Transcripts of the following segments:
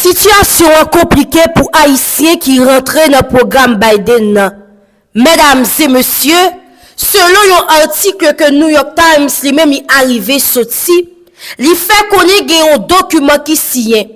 Situation compliquée pour Haïtiens qui rentraient dans le programme Biden. Mesdames et messieurs, selon un article que New York Times lui-même est arrivé sorti, il fait qu'on ait un document qui signe.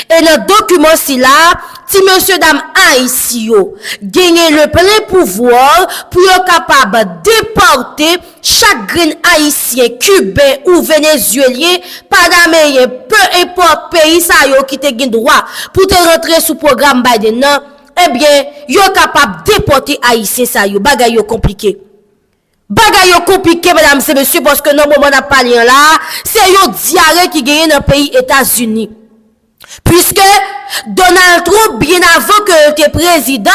Et dans le document là, si monsieur dame Haïtien gagne le plein pouvoir pour être capable de déporter chaque grain haïtien, cubain ou vénézuélien, panamien, peu importe pays ça yo qui te gagne droit pour te rentrer sous programme Biden, eh bien, yo capable de déporter haïtien ça yo, bagay yo compliqué. Bagay yo compliqué, mesdames et messieurs, parce que non moment n'a pas là, c'est yo diarrhée qui gagne dans le pays États-Unis. Puisque Donald Trump, bien avant que tu es président,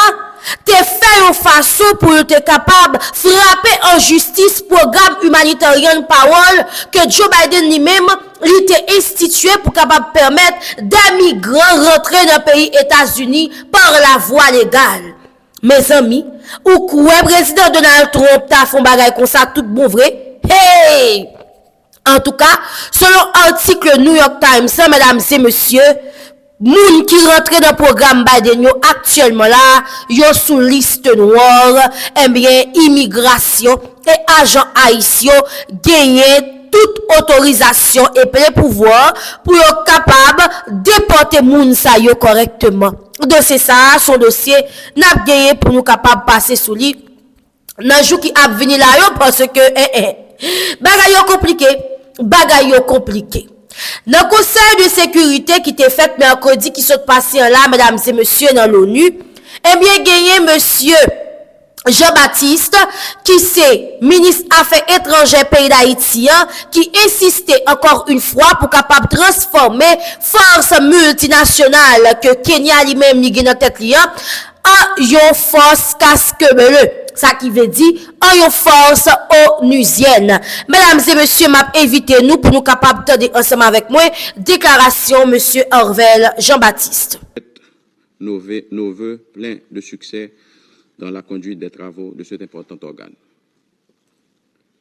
te fait une façon pour être capable de frapper en justice programme humanitaire parole que Joe Biden lui-même il était institué pour capable permettre des migrants rentrer dans le pays États-Unis par la voie légale. Mes amis, ou quoi président Donald Trump t'a fait bagay comme ça tout bon vrai? Hey! En tout cas, selon article New York Times, mesdames et messieurs, moun qui rentre dans le programme Biden yo actuellement là, yo sous liste noire, eh bien, immigration et agents haïtiens gagné toute autorisation et plein pouvoir pour être capable de déporter moun sa yo correctement. Dossier ça, son dossier, n'a gagné pour nous capable passer sous lui. Nan jou qui a venu là yo parce que, bagay yo compliqué. Bagay yo compliqué. Dans le conseil de sécurité qui était fait mercredi qui sont passé là, mesdames et messieurs, dans l'ONU, eh bien, gagné monsieur Jean-Baptiste, qui c'est ministre Affaires étrangères pays d'Haïti, qui insistait encore une fois pour capable transformer force multinationale que Kenya lui-même li gen dans tête li en yon force casque bleu. Ça qui veut dire en yon force onusienne. Mesdames et messieurs, m'a invité nous pour nous capables de ensemble avec moi déclaration monsieur Orvel Jean-Baptiste. Nos vœux pleins de succès dans la conduite des travaux de cet important organe.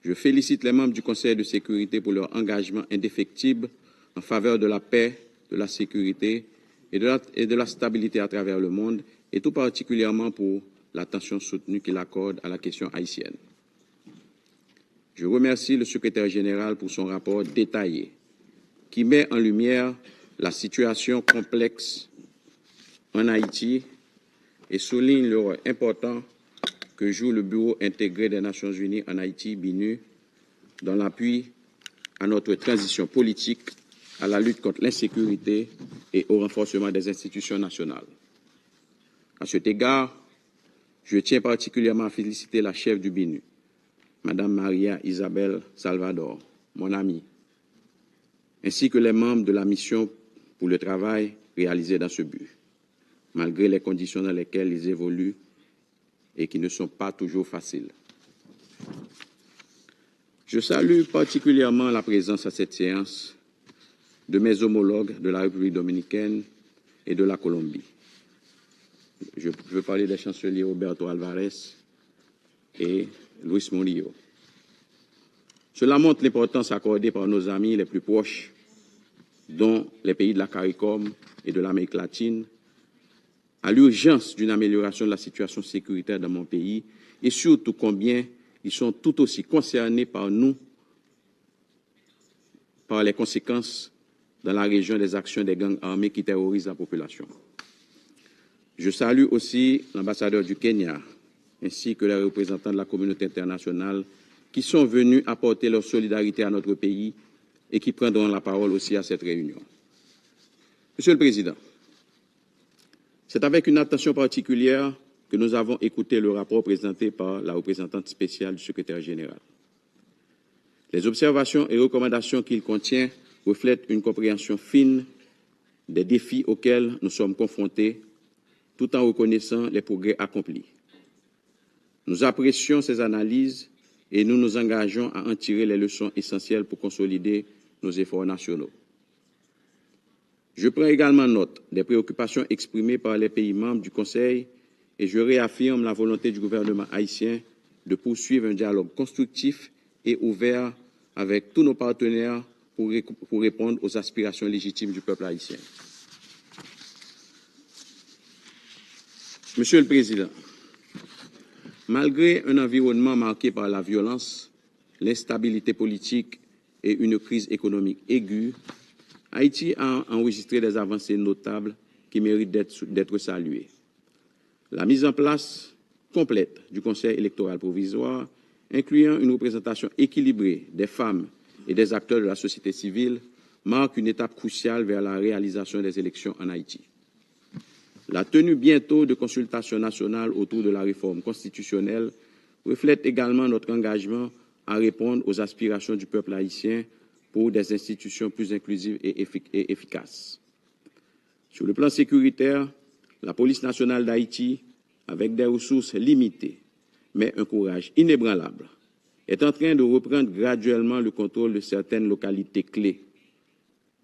Je félicite les membres du Conseil de sécurité pour leur engagement indéfectible en faveur de la paix, de la sécurité et de la stabilité à travers le monde, et tout particulièrement pour l'attention soutenue qu'il accorde à la question haïtienne. Je remercie le secrétaire général pour son rapport détaillé qui met en lumière la situation complexe en Haïti et souligne le rôle important que joue le Bureau intégré des Nations Unies en Haïti, BINU, dans l'appui à notre transition politique, à la lutte contre l'insécurité et au renforcement des institutions nationales. À cet égard, je tiens particulièrement à féliciter la chef du BINU, Madame Maria Isabelle Salvador, mon amie, ainsi que les membres de la mission pour le travail réalisé dans ce but, malgré les conditions dans lesquelles ils évoluent et qui ne sont pas toujours faciles. Je salue particulièrement la présence à cette séance de mes homologues de la République dominicaine et de la Colombie. Je veux parler des chanceliers Roberto Alvarez et Luis Murillo. Cela montre l'importance accordée par nos amis les plus proches, dont les pays de la CARICOM et de l'Amérique latine, à l'urgence d'une amélioration de la situation sécuritaire dans mon pays et surtout combien ils sont tout aussi concernés par nous, par les conséquences dans la région des actions des gangs armés qui terrorisent la population. Je salue aussi l'ambassadeur du Kenya ainsi que les représentants de la communauté internationale qui sont venus apporter leur solidarité à notre pays et qui prendront la parole aussi à cette réunion. Monsieur le Président, c'est avec une attention particulière que nous avons écouté le rapport présenté par la représentante spéciale du secrétaire général. Les observations et recommandations qu'il contient reflètent une compréhension fine des défis auxquels nous sommes confrontés, tout en reconnaissant les progrès accomplis. Nous apprécions ces analyses et nous nous engageons à en tirer les leçons essentielles pour consolider nos efforts nationaux. Je prends également note des préoccupations exprimées par les pays membres du Conseil et je réaffirme la volonté du gouvernement haïtien de poursuivre un dialogue constructif et ouvert avec tous nos partenaires pour répondre aux aspirations légitimes du peuple haïtien. Monsieur le Président, malgré un environnement marqué par la violence, l'instabilité politique et une crise économique aiguë, Haïti a enregistré des avancées notables qui méritent d'être saluées. La mise en place complète du Conseil électoral provisoire, incluant une représentation équilibrée des femmes et des acteurs de la société civile, marque une étape cruciale vers la réalisation des élections en Haïti. La tenue bientôt de consultations nationales autour de la réforme constitutionnelle reflète également notre engagement à répondre aux aspirations du peuple haïtien pour des institutions plus inclusives et efficaces. Sur le plan sécuritaire, la police nationale d'Haïti, avec des ressources limitées, mais un courage inébranlable, est en train de reprendre graduellement le contrôle de certaines localités clés,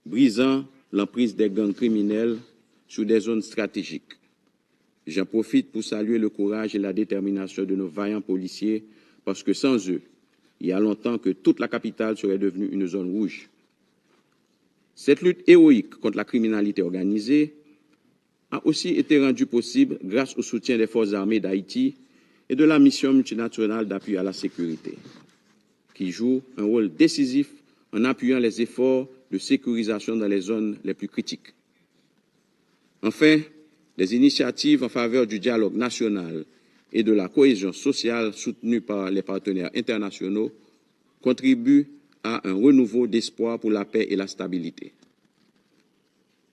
brisant l'emprise des gangs criminels sur des zones stratégiques. J'en profite pour saluer le courage et la détermination de nos vaillants policiers, parce que sans eux, il y a longtemps que toute la capitale serait devenue une zone rouge. Cette lutte héroïque contre la criminalité organisée a aussi été rendue possible grâce au soutien des forces armées d'Haïti et de la mission multinationale d'appui à la sécurité, qui joue un rôle décisif en appuyant les efforts de sécurisation dans les zones les plus critiques. Enfin, des initiatives en faveur du dialogue national et de la cohésion sociale soutenues par les partenaires internationaux contribuent à un renouveau d'espoir pour la paix et la stabilité.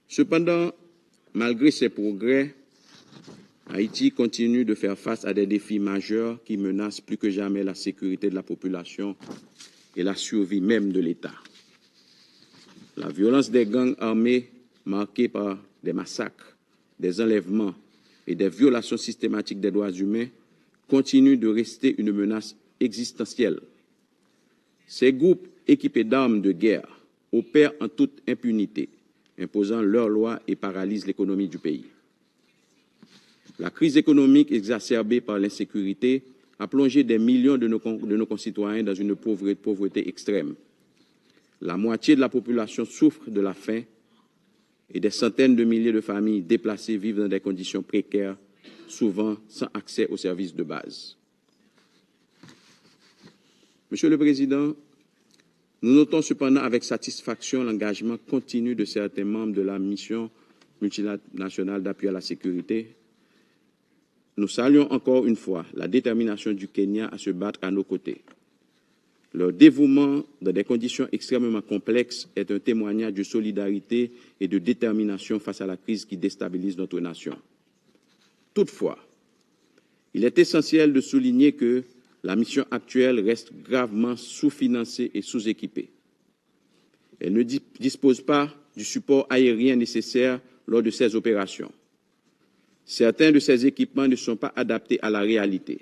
Cependant, malgré ces progrès, Haïti continue de faire face à des défis majeurs qui menacent plus que jamais la sécurité de la population et la survie même de l'État. La violence des gangs armés marquée par des massacres, des enlèvements et des violations systématiques des droits humains continue de rester une menace existentielle. Ces groupes équipés d'armes de guerre opèrent en toute impunité, imposant leurs lois et paralysent l'économie du pays. La crise économique exacerbée par l'insécurité a plongé des millions de nos concitoyens dans une pauvreté extrême. La moitié de la population souffre de la faim et des centaines de milliers de familles déplacées vivent dans des conditions précaires, souvent sans accès aux services de base. Monsieur le Président, nous notons cependant avec satisfaction l'engagement continu de certains membres de la mission multinationale d'appui à la sécurité. Nous saluons encore une fois la détermination du Kenya à se battre à nos côtés. Leur dévouement dans des conditions extrêmement complexes est un témoignage de solidarité et de détermination face à la crise qui déstabilise notre nation. Toutefois, il est essentiel de souligner que la mission actuelle reste gravement sous-financée et sous-équipée. Elle ne dispose pas du support aérien nécessaire lors de ces opérations. Certains de ces équipements ne sont pas adaptés à la réalité.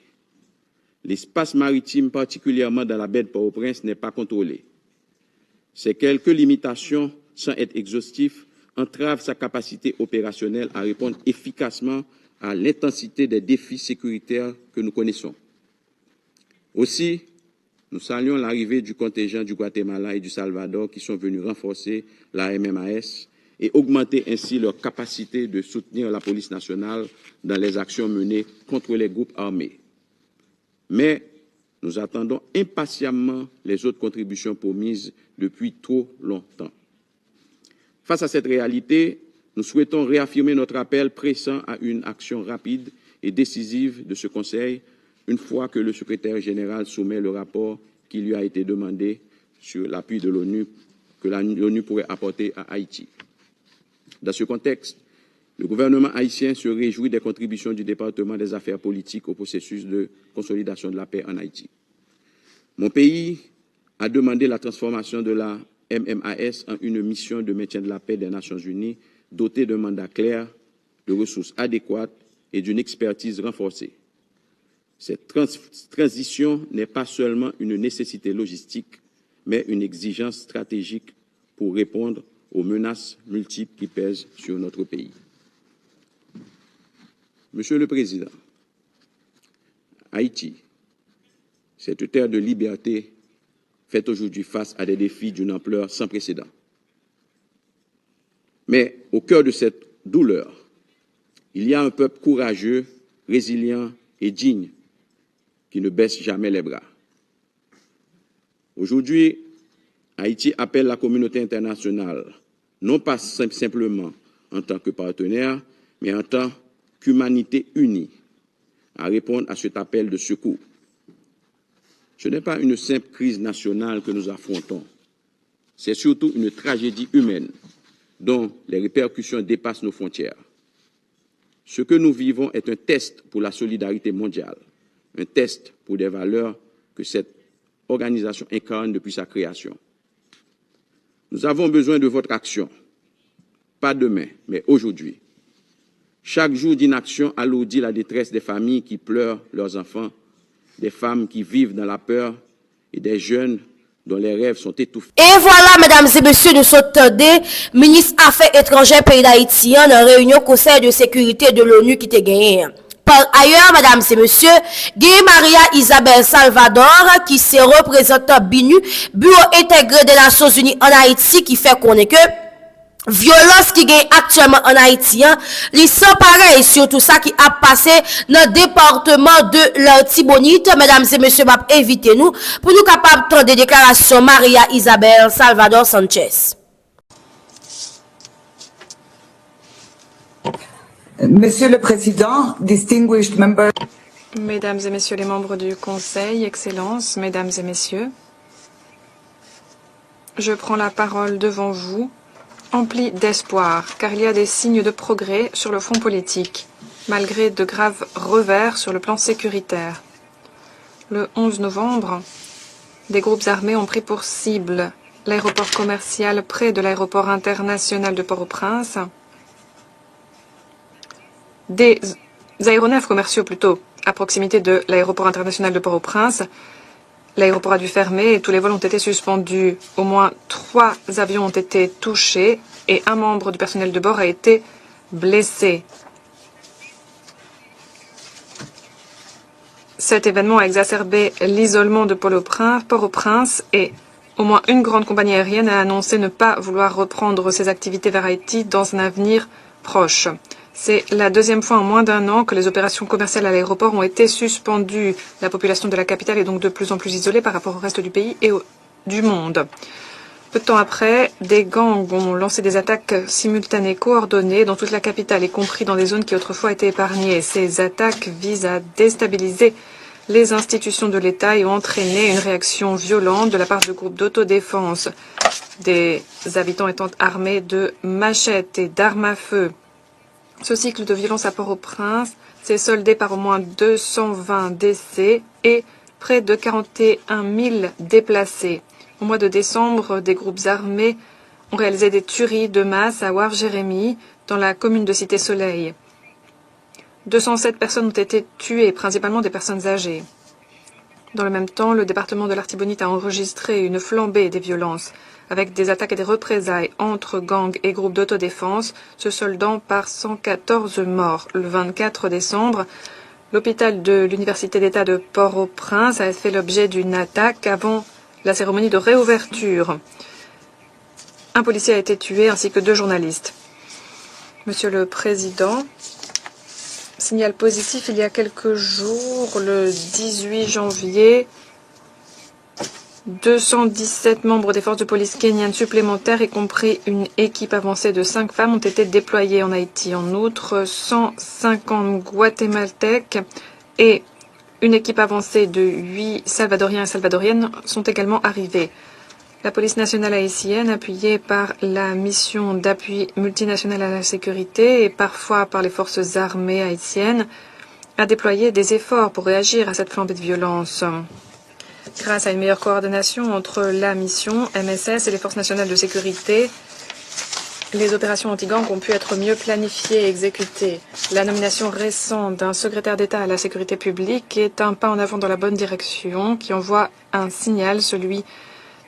L'espace maritime, particulièrement dans la baie de Port-au-Prince, n'est pas contrôlé. Ces quelques limitations, sans être exhaustifs, entravent sa capacité opérationnelle à répondre efficacement à l'intensité des défis sécuritaires que nous connaissons. Aussi, nous saluons l'arrivée du contingent du Guatemala et du Salvador qui sont venus renforcer la MMAS et augmenter ainsi leur capacité de soutenir la police nationale dans les actions menées contre les groupes armés. Mais nous attendons impatiemment les autres contributions promises depuis trop longtemps. Face à cette réalité, nous souhaitons réaffirmer notre appel pressant à une action rapide et décisive de ce Conseil une fois que le secrétaire général soumet le rapport qui lui a été demandé sur l'appui de l'ONU que l'ONU pourrait apporter à Haïti. Dans ce contexte, le gouvernement haïtien se réjouit des contributions du département des affaires politiques au processus de consolidation de la paix en Haïti. Mon pays a demandé la transformation de la MMAS en une mission de maintien de la paix des Nations Unies dotée d'un mandat clair, de ressources adéquates et d'une expertise renforcée. Cette transition n'est pas seulement une nécessité logistique, mais une exigence stratégique pour répondre aux menaces multiples qui pèsent sur notre pays. Monsieur le Président, Haïti, cette terre de liberté, fait aujourd'hui face à des défis d'une ampleur sans précédent. Mais au cœur de cette douleur, il y a un peuple courageux résilient et digne qui ne baisse jamais les bras. Aujourd'hui, Haïti appelle la communauté internationale, non pas simplement en tant que partenaire, mais en tant qu'humanité unie, à répondre à cet appel de secours. Ce n'est pas une simple crise nationale que nous affrontons, c'est surtout une tragédie humaine dont les répercussions dépassent nos frontières. Ce que nous vivons est un test pour la solidarité mondiale, un test pour des valeurs que cette organisation incarne depuis sa création. Nous avons besoin de votre action, pas demain, mais aujourd'hui. Chaque jour d'inaction alourdit la détresse des familles qui pleurent leurs enfants, des femmes qui vivent dans la peur et des jeunes dont les rêves sont étouffés. Et voilà, mesdames et messieurs, nous sommes des ministres Affaires étrangères pays d'Haïti en réunion Conseil de sécurité de l'ONU qui était gagné. Par ailleurs, mesdames et messieurs, Guy Maria Isabel Salvador, qui se représente BINU, Bureau intégré des Nations Unies en Haïti, qui fait qu'on est que violence qui gagne actuellement en Haïti, les sans pareil, surtout ça qui a passé dans le département de l'Artibonite. Mesdames et messieurs, invitez-nous pour nous capables de des déclarations Maria Isabel Salvador Sanchez. Monsieur le Président, distinguished members. Mesdames et messieurs les membres du Conseil, Excellences, Mesdames et messieurs, je prends la parole devant vous, empli d'espoir, car il y a des signes de progrès sur le front politique, malgré de graves revers sur le plan sécuritaire. Le 11 novembre, des groupes armés ont pris pour cible l'aéroport commercial près de l'aéroport international de Port-au-Prince. Des aéronefs commerciaux plutôt à proximité de l'aéroport international de Port-au-Prince. L'aéroport a dû fermer et tous les vols ont été suspendus. Au moins 3 avions ont été touchés et un membre du personnel de bord a été blessé. Cet événement a exacerbé l'isolement de Port-au-Prince et au moins une grande compagnie aérienne a annoncé ne pas vouloir reprendre ses activités vers Haïti dans un avenir proche. C'est la deuxième fois en moins d'un an que les opérations commerciales à l'aéroport ont été suspendues. La population de la capitale est donc de plus en plus isolée par rapport au reste du pays et du monde. Peu de temps après, des gangs ont lancé des attaques simultanées coordonnées dans toute la capitale, y compris dans des zones qui autrefois étaient épargnées. Ces attaques visent à déstabiliser les institutions de l'État et ont entraîné une réaction violente de la part de groupes d'autodéfense, des habitants étant armés de machettes et d'armes à feu. Ce cycle de violence à Port-au-Prince s'est soldé par au moins 220 décès et près de 41 000 déplacés. Au mois de décembre, des groupes armés ont réalisé des tueries de masse à Ouar-Jérémy, dans la commune de Cité-Soleil. 207 personnes ont été tuées, principalement des personnes âgées. Dans le même temps, le département de l'Artibonite a enregistré une flambée des violences, avec des attaques et des représailles entre gangs et groupes d'autodéfense, se soldant par 114 morts. Le 24 décembre, l'hôpital de l'Université d'État de Port-au-Prince a fait l'objet d'une attaque avant la cérémonie de réouverture. Un policier a été tué ainsi que 2 journalistes. Monsieur le Président, signal positif, il y a quelques jours, le 18 janvier, 217 membres des forces de police kenyanes supplémentaires, y compris une équipe avancée de 5 femmes, ont été déployés en Haïti. En outre, 150 Guatémaltèques et une équipe avancée de 8 Salvadoriens et Salvadoriennes sont également arrivés. La police nationale haïtienne, appuyée par la mission d'appui multinational à la sécurité et parfois par les forces armées haïtiennes, a déployé des efforts pour réagir à cette flambée de violence. Grâce à une meilleure coordination entre la mission, MSS et les forces nationales de sécurité, les opérations anti-gangs ont pu être mieux planifiées et exécutées. La nomination récente d'un secrétaire d'État à la sécurité publique est un pas en avant dans la bonne direction qui envoie un signal, celui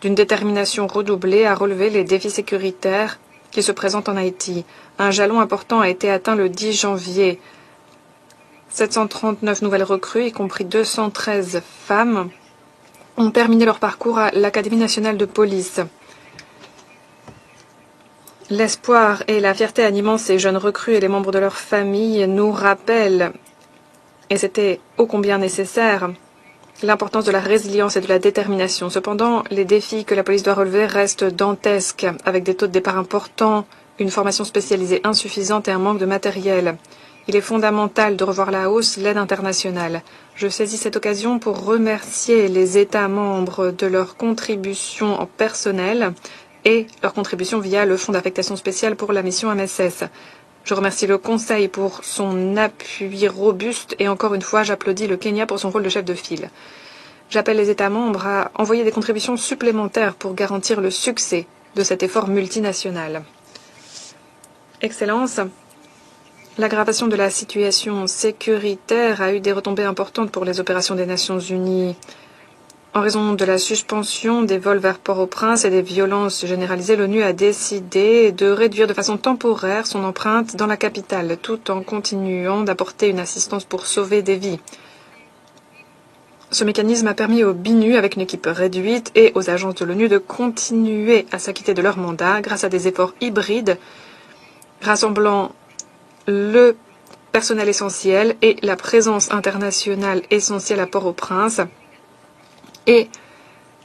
d'une détermination redoublée à relever les défis sécuritaires qui se présentent en Haïti. Un jalon important a été atteint le 10 janvier. 739 nouvelles recrues, y compris 213 femmes, ont terminé leur parcours à l'Académie nationale de police. L'espoir et la fierté animant ces jeunes recrues et les membres de leur famille nous rappellent et c'était ô combien nécessaire, l'importance de la résilience et de la détermination. Cependant, les défis que la police doit relever restent dantesques, avec des taux de départ importants, une formation spécialisée insuffisante et un manque de matériel. Il est fondamental de revoir à la hausse l'aide internationale. Je saisis cette occasion pour remercier les États membres de leur contribution en personnel et leur contribution via le Fonds d'affectation spéciale pour la mission MSS. Je remercie le Conseil pour son appui robuste et encore une fois, j'applaudis le Kenya pour son rôle de chef de file. J'appelle les États membres à envoyer des contributions supplémentaires pour garantir le succès de cet effort multinational. Excellences, l'aggravation de la situation sécuritaire a eu des retombées importantes pour les opérations des Nations Unies. En raison de la suspension des vols vers Port-au-Prince et des violences généralisées, l'ONU a décidé de réduire de façon temporaire son empreinte dans la capitale, tout en continuant d'apporter une assistance pour sauver des vies. Ce mécanisme a permis aux BINU, avec une équipe réduite, et aux agences de l'ONU de continuer à s'acquitter de leur mandat grâce à des efforts hybrides, rassemblant le personnel essentiel et la présence internationale essentielle à Port-au-Prince, et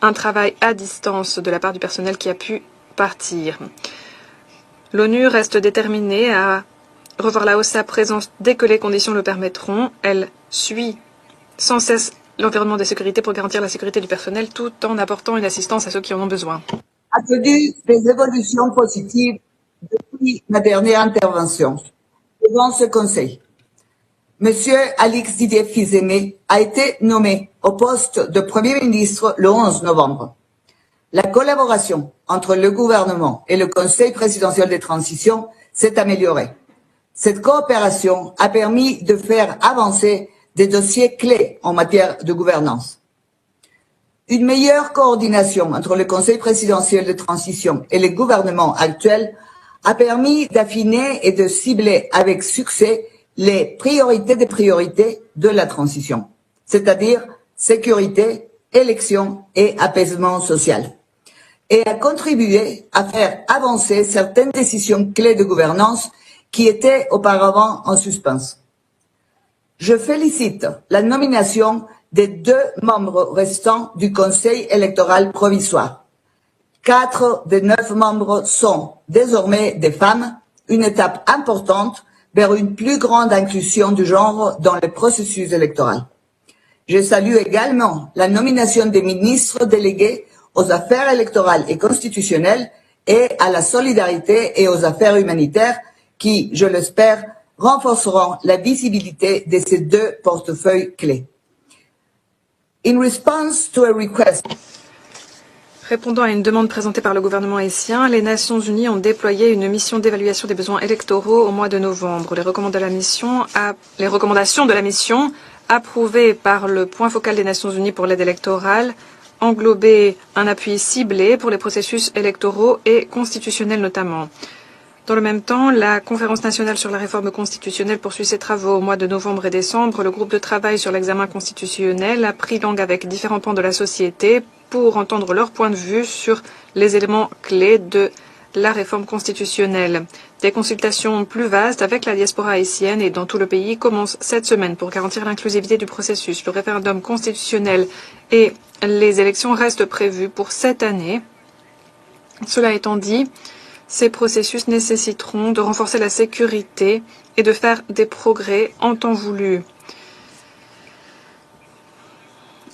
un travail à distance de la part du personnel qui a pu partir. L'ONU reste déterminée à revoir la hausse sa présence dès que les conditions le permettront. Elle suit sans cesse l'environnement de sécurité pour garantir la sécurité du personnel tout en apportant une assistance à ceux qui en ont besoin. A connu des évolutions positives depuis ma dernière intervention devant ce Conseil. Monsieur Alix Didier Fils-Aimé a été nommé au poste de Premier ministre le 11 novembre. La collaboration entre le gouvernement et le Conseil présidentiel de transition s'est améliorée. Cette coopération a permis de faire avancer des dossiers clés en matière de gouvernance. Une meilleure coordination entre le Conseil présidentiel de transition et le gouvernement actuel a permis d'affiner et de cibler avec succès les priorités des priorités de la transition, c'est-à-dire sécurité, élection et apaisement social, et a contribué à faire avancer certaines décisions clés de gouvernance qui étaient auparavant en suspens. Je félicite la nomination des 2 membres restants du Conseil électoral provisoire. 4 des 9 membres sont désormais des femmes, une étape importante vers une plus grande inclusion du genre dans le processus électoral. Je salue également la nomination des ministres délégués aux affaires électorales et constitutionnelles et à la solidarité et aux affaires humanitaires qui, je l'espère, renforceront la visibilité de ces 2 portefeuilles clés. In response to a request Répondant à une demande présentée par le gouvernement haïtien, les Nations Unies ont déployé une mission d'évaluation des besoins électoraux au mois de novembre. Les recommandations de la mission, approuvées par le point focal des Nations Unies pour l'aide électorale, englobaient un appui ciblé pour les processus électoraux et constitutionnels notamment. Dans le même temps, la Conférence nationale sur la réforme constitutionnelle poursuit ses travaux. Au mois de novembre et décembre, le groupe de travail sur l'examen constitutionnel a pris langue avec différents pans de la société pour entendre leur point de vue sur les éléments clés de la réforme constitutionnelle. Des consultations plus vastes avec la diaspora haïtienne et dans tout le pays commencent cette semaine pour garantir l'inclusivité du processus. Le référendum constitutionnel et les élections restent prévus pour cette année. Cela étant dit, ces processus nécessiteront de renforcer la sécurité et de faire des progrès en temps voulu.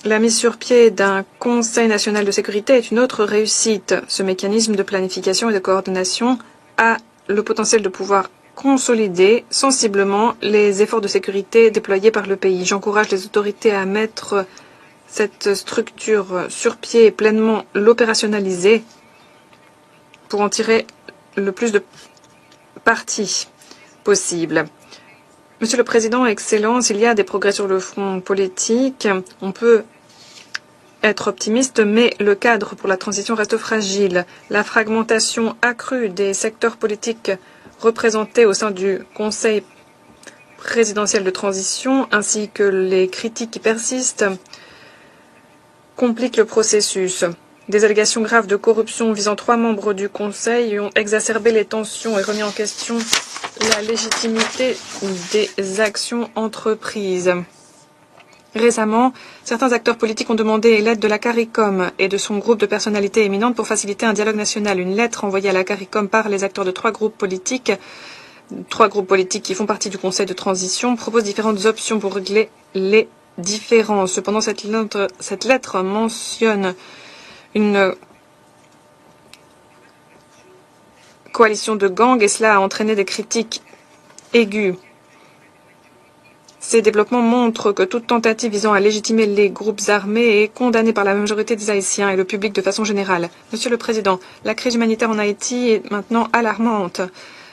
La mise sur pied d'un Conseil national de sécurité est une autre réussite. Ce mécanisme de planification et de coordination a le potentiel de pouvoir consolider sensiblement les efforts de sécurité déployés par le pays. J'encourage les autorités à mettre cette structure sur pied et pleinement l'opérationnaliser pour en tirer le plus de parti possible. Monsieur le Président, Excellence, il y a des progrès sur le front politique. On peut être optimiste, mais le cadre pour la transition reste fragile. La fragmentation accrue des secteurs politiques représentés au sein du Conseil présidentiel de transition, ainsi que les critiques qui persistent, compliquent le processus. Des allégations graves de corruption visant 3 membres du Conseil ont exacerbé les tensions et remis en question la légitimité des actions entreprises. Récemment, certains acteurs politiques ont demandé l'aide de la CARICOM et de son groupe de personnalités éminentes pour faciliter un dialogue national. Une lettre envoyée à la CARICOM par les acteurs de trois groupes politiques qui font partie du Conseil de transition propose différentes options pour régler les différences. Cependant, cette lettre mentionne une coalition de gangs et cela a entraîné des critiques aiguës. Ces développements montrent que toute tentative visant à légitimer les groupes armés est condamnée par la majorité des Haïtiens et le public de façon générale. Monsieur le Président, la crise humanitaire en Haïti est maintenant alarmante.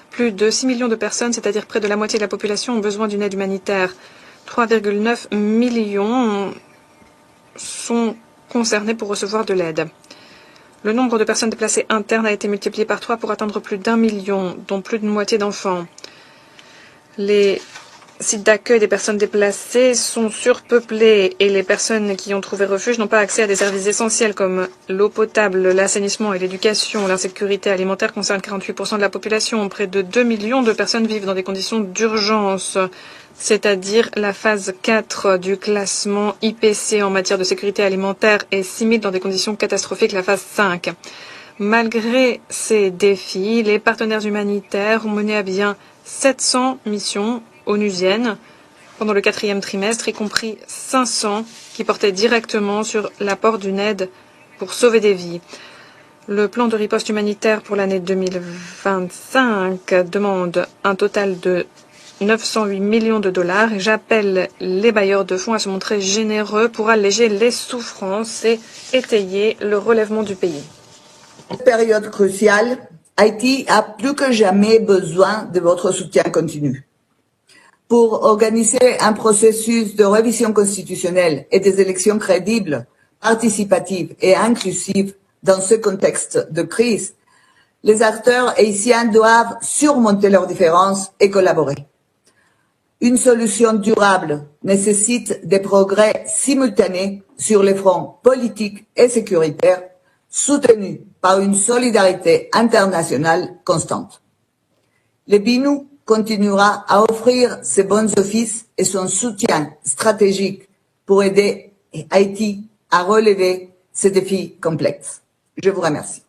Plus de 6 millions de personnes, c'est-à-dire près de la moitié de la population, ont besoin d'une aide humanitaire. 3,9 millions sont concernés pour recevoir de l'aide. Le nombre de personnes déplacées internes a été multiplié par 3 pour atteindre plus d'1 million, dont plus de moitié d'enfants. Les sites d'accueil des personnes déplacées sont surpeuplés et les personnes qui ont trouvé refuge n'ont pas accès à des services essentiels comme l'eau potable, l'assainissement et l'éducation. L'insécurité alimentaire concerne 48% de la population. Près de 2 millions de personnes vivent dans des conditions d'urgence, c'est-à-dire la phase 4 du classement IPC en matière de sécurité alimentaire et 6 000 dans des conditions catastrophiques, la phase 5. Malgré ces défis, les partenaires humanitaires ont mené à bien 700 missions onusiennes pendant le 4e trimestre, y compris 500 qui portaient directement sur l'apport d'une aide pour sauver des vies. Le plan de riposte humanitaire pour l'année 2025 demande un total de 908 millions de dollars et j'appelle les bailleurs de fonds à se montrer généreux pour alléger les souffrances et étayer le relèvement du pays. Cette période cruciale, Haïti a plus que jamais besoin de votre soutien continu. Pour organiser un processus de révision constitutionnelle et des élections crédibles, participatives et inclusives dans ce contexte de crise, les acteurs haïtiens doivent surmonter leurs différences et collaborer. Une solution durable nécessite des progrès simultanés sur les fronts politiques et sécuritaires, soutenus par une solidarité internationale constante. Le BINU continuera à offrir ses bons offices et son soutien stratégique pour aider Haïti à relever ces défis complexes. Je vous remercie.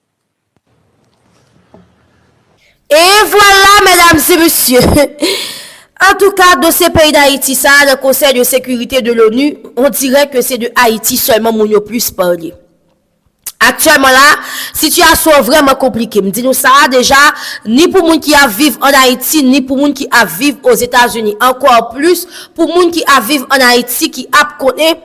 Et voilà, mesdames et messieurs. En tout cas, dans ces pays d'Haïti, ça, le Conseil de sécurité de l'ONU, on dirait que c'est de Haïti seulement où on plus parler. Actuellement là, situation vraiment compliquée. Me dit nous ça déjà, ni pour moun qui a vivre en Haïti, ni pour moun qui a vivre aux États-Unis. Encore plus pour moun qui a vivre en Haïti, qui a connaît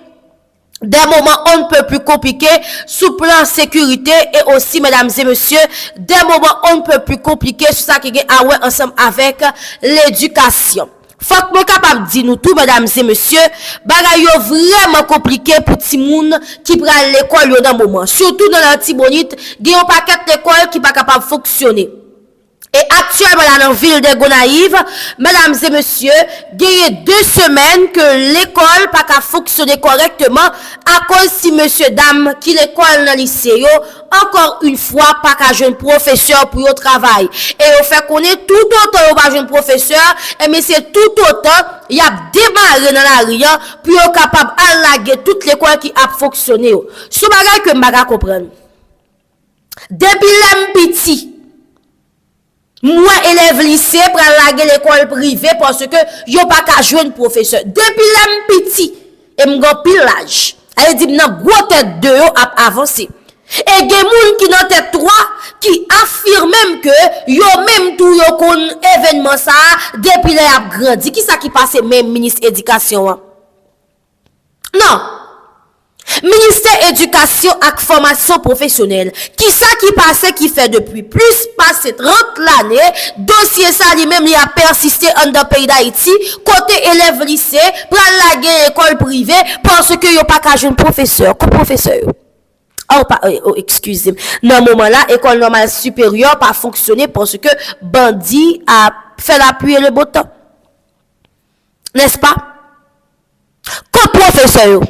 des moments on ne peut plus compliqués sous plan sécurité et aussi, mesdames et messieurs, des moments on ne peut plus compliqués sur ça qui est ensemble avec l'éducation. Faut que nous capable dire nous tout, mesdames et messieurs, bagay yo vraiment compliqué pour ti moun qui prend l'école yo dans moment. Surtout dans l'Antibonite, il y a un paquet d'écoles qui pas capable fonctionner. Et actuellement, là, dans la ville de Gonaïve, mesdames et messieurs, il y a 2 semaines que l'école pas qu'à fonctionner correctement à cause si monsieur, dame, qui l'école dans le lycée, encore une fois, pas qu'à jeune professeur pour le travail. Et on fait qu'on est tout autant pas jeune professeur, et mais c'est tout autant, il y a démarré dans la rien, pour être capable d'enlaguer toute l'école qui a fonctionné. Ce bagage que m'aga comprendre. Depuis l'ambiti, moi, élève lycée, pour laguer l'école privée parce que yo pas qu'à jouer professeur. Depuis l'âme petit, et m'gon pile l'âge. Elle dit, nan gros tête 2 a avancé. Et gen moun qui nan tête 3, qui affirme même que yo même tout yo kon événement ça, depuis les a grandi. Qui ça qui passe même ministre éducation? Non. Ministère éducation et formation professionnelle. Qui ça qui passait qui fait depuis plus passé 30 l'année, dossier ça lui-même il a persisté en dans pays d'Haïti, côté élève lycée, prend la guerre école privée parce que yo pas qu'à jeune professeur, comme professeur. Excusez-moi. Dans ce moment-là, école normale supérieure pas fonctionné parce que bandit a fait l'appui et le beau temps. N'est-ce pas? Comme professeur.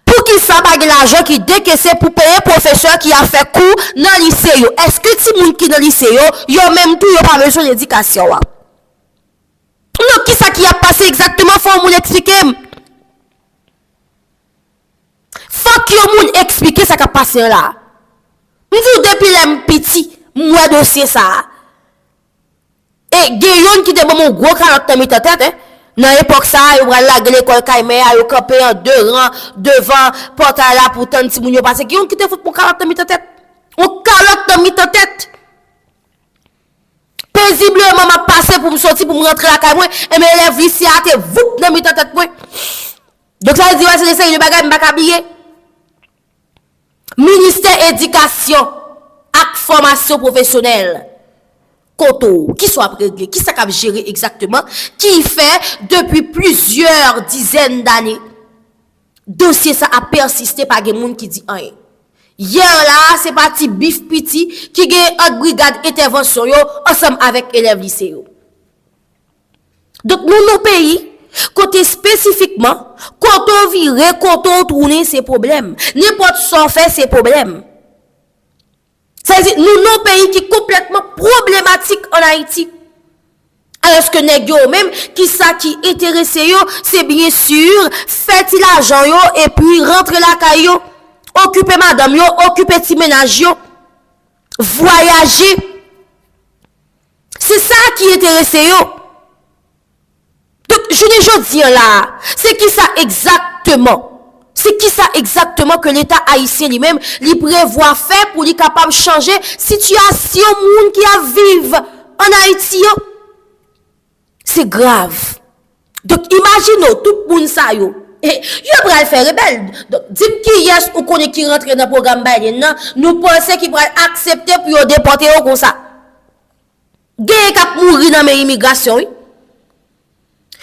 Pour qui ça bague l'argent qui décaissé pour payer professeur qui a fait cours dans le lycée yo? Est-ce que ti moun qui dans le lycée yo même tout yo pas besoin d'éducation non, qui ça qui a passé exactement, faut vous l'expliquer. moun expliquer ça qui a passé là. M'dou depuis les petit, moi dossier ça. Et Guillaume qui te bon mon gros carotte dans tête hein. Dans l'époque ça, yo pral la l'école Kaimé, yo campé en deux rangs devant portail là pour tant ti moun yo passer. Guillaume qui te fout pour carotte dans tête. On carotte dans tête. Paisiblement m'a passé pour me sortir pour me rentrer la caille moi et mes élèves ici a te voup dans tête moi. Donc ça veut dire c'est des bagages m'pa habiller. Ministère éducation et formation professionnelle. Koto, qui soit réglé, qui ça gérer exactement, qui fait depuis plusieurs dizaines d'années. Dossier ça a persisté par des gens qui dit rien. Hier là, c'est parti bif piti qui gagne une brigade intervention yo ensemble avec élèves lycée yo. Donc nous nos pays côté spécifiquement, quand on vire, quand on tourne, c'est problème. N'importe ce fait, c'est problème. C'est-à-dire, nous, nos pays qui sont complètement problématiques en Haïti. Alors que nous, même, qui ça qui intéressé yo, c'est bien sûr, faire l'argent yo, et puis rentrer la caille yo, occuper madame yo, occuper petit ménage yo, voyager. C'est ça qui intéresse yo. Donc, je dis là, c'est qui ça exactement? C'est qui ça exactement que l'État haïtien lui-même, lui prévoit faire pour lui capable de changer situation moun qui a vive en Haïti? C'est grave. Donc, imaginez tout le monde ça yo. Et yo pral faire rebelle. Donc, dis qui yes ou connaît qui rentre dans le programme Biden nan, nous pensons qu'il pral accepter pour yo déporter yo comme ça. Gay k'ap mourir dans mes immigration.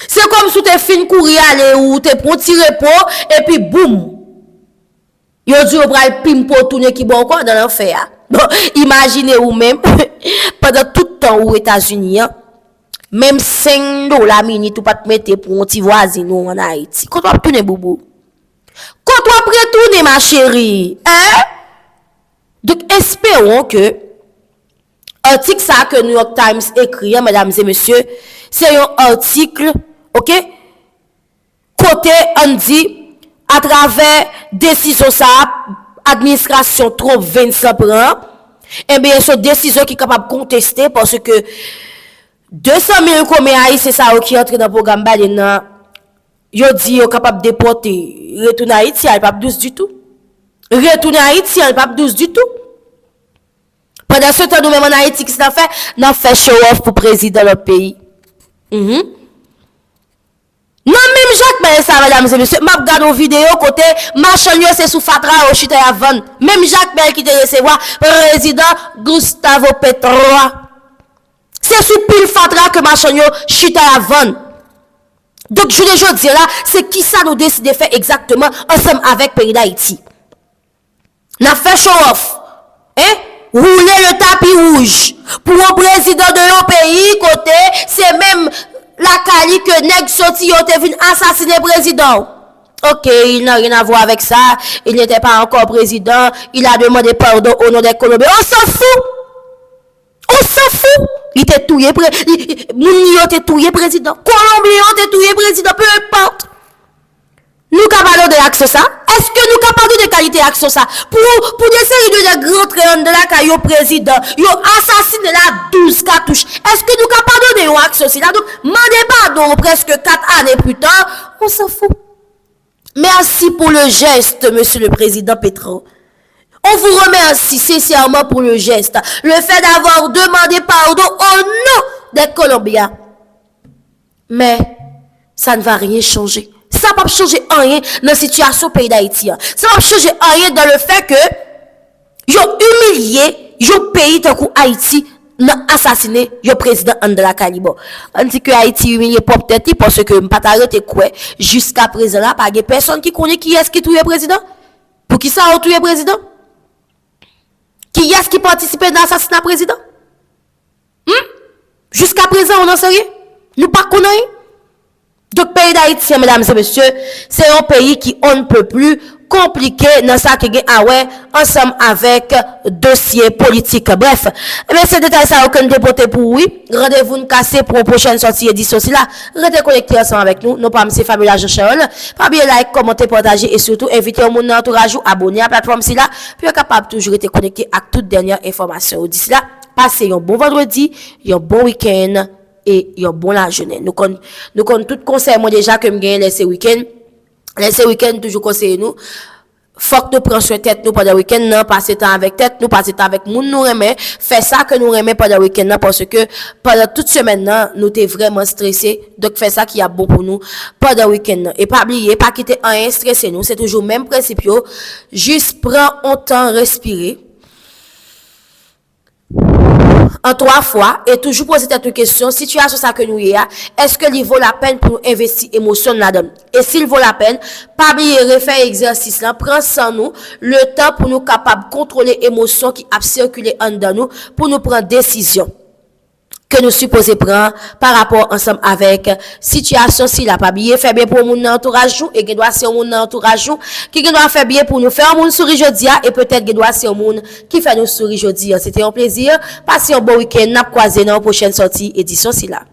C'est comme si tu fin courir aller ou tu prends tirer pour et puis boum. Yo dit ou pral pim pour tourner qui bon encore dans l'enfer. Bon, imaginez vous même pendant tout le temps aux États-Unis, même $5 minute ou pas te mettre pour un petit voisin nous en Haïti. Quand on tourner boubou. Quand on retourner ma chérie, hein? Donc espérons que article ça que New York Times écrit, mesdames et messieurs, c'est un article, ok? Côté, on dit, à travers décision ça, administration trop 25 prend, eh bien, c'est une décision qui est capable de contester parce que 200 000 commerçants, c'est ça qui entre dans le programme Biden, yo dit, yo capable de déporter, retourner à Haïti, elle pas douce du tout. Retourner à Haïti, elle pas douce du tout. Pendant ce temps, nous-mêmes en Haïti, qui s'en fait, nous fait show off pour président de notre pays. Non, même Jacques Bel, ça, mesdames et messieurs, m'a regardé une vidéo côté, machin c'est sous Fatra au chute à Van. Même Jacques Bel qui te recevoir, président Gustavo Petro. C'est sous pile Fatra que machin chute à Van. Donc, je dis là, c'est qui ça nous décide de faire exactement ensemble avec le pays d'Haïti. Nous fait show off. Hein? Rouler le tapis rouge pour un président de nos pays côté, c'est même la Cali que nèg sorti yo te vinn assassiner président. OK, il n'a rien à voir avec ça, il n'était pas encore président, il a demandé pardon au nom des Colombiens. On s'en fout. On s'en fout. Il était touillé moun te touillé président. Colombien te touillé président, peu importe. Nous capables de l'axe ça? Est-ce que nous capables de qualité action ça? Pour des séries de grands trains de la caillou président, yo assassiné la 12 cartouches. Est-ce que nous capables de l'action ça? Donc, mandez pardon presque 4 années plus tard, on s'en fout. Merci pour le geste, monsieur le président Petro. On vous remercie sincèrement pour le geste. Le fait d'avoir demandé pardon au nom des Colombiens. Mais, ça ne va rien changer. Ça ne va pas changer rien dans la situation du pays d'Haïti. Ça ne va pas changer rien dans le fait que ils ont humilié le pays de Haïti, n'a assassiné le président André Calibo. On dit que Haïti humilié peut-être parce que pas arrêté quoi jusqu'à présent là pas de personne qui connaît qui est-ce qui tue le président. Pour qui ça a tué le président? Qui est-ce qui participait dans l'assassinat président? Jusqu'à présent on n'en sait rien. Nous pas connaissons. Donc, pays d'Haïti, mesdames et messieurs, c'est un pays qui on ne peut plus compliqué dans ça qui est ensemble avec dossier politique. Bref, mais c'est détail ça aucun déporté pour oui. Rendez-vous nous casser pour une prochaine sortie édition si là. Restez connectés ensemble avec nous. Nous pas monsieur Fabiola Jean-Charles. Pas oublier like, commenter, partager et surtout inviter au monde dans entourage ou abonner à la plateforme si là. Puis capable toujours être connecté à toute dernière information. D'ici là, passez un bon vendredi, un bon week-end et un bon la journée. Nous connaissons tout conseil moi déjà que me gagne laisser week-end. Laisser week-end toujours conseiller nous. Faut que nous prenions sur tête nous pendant le week-end, non, passer temps avec tête, nous passer temps avec moun nous remet, faire ça que nous remet pendant le week-end, non, parce que pendant toute semaine, non, nous t'es vraiment stressé, donc faire ça qui est bon pour nous pendant le week-end, non. Et pas oublier, pas quitter un stressé nous, c'est toujours le même principe, juste prends un temps, respirer. En 3 fois, et toujours poser cette question, situation ça que nous y a, est-ce que il vaut la peine pour nous investir émotion là-dedans? Et s'il vaut la peine, pas oublier refaire exercice là, prendre sans nous le temps pour nous capables de contrôler émotion qui a circulé en dedans nous, pour nous prendre décision que nous supposons prendre par rapport ensemble avec situation si la pas bien fait bien pour mon entourage et qui doit ser mon entourage qui doit faire bien pour nous faire mon sourire jodia et peut-être qui doit ser mon qui fait nous sourire jodia. C'était un plaisir. Passez un bon week-end. N'a croisé dans la prochaine sortie édition si là.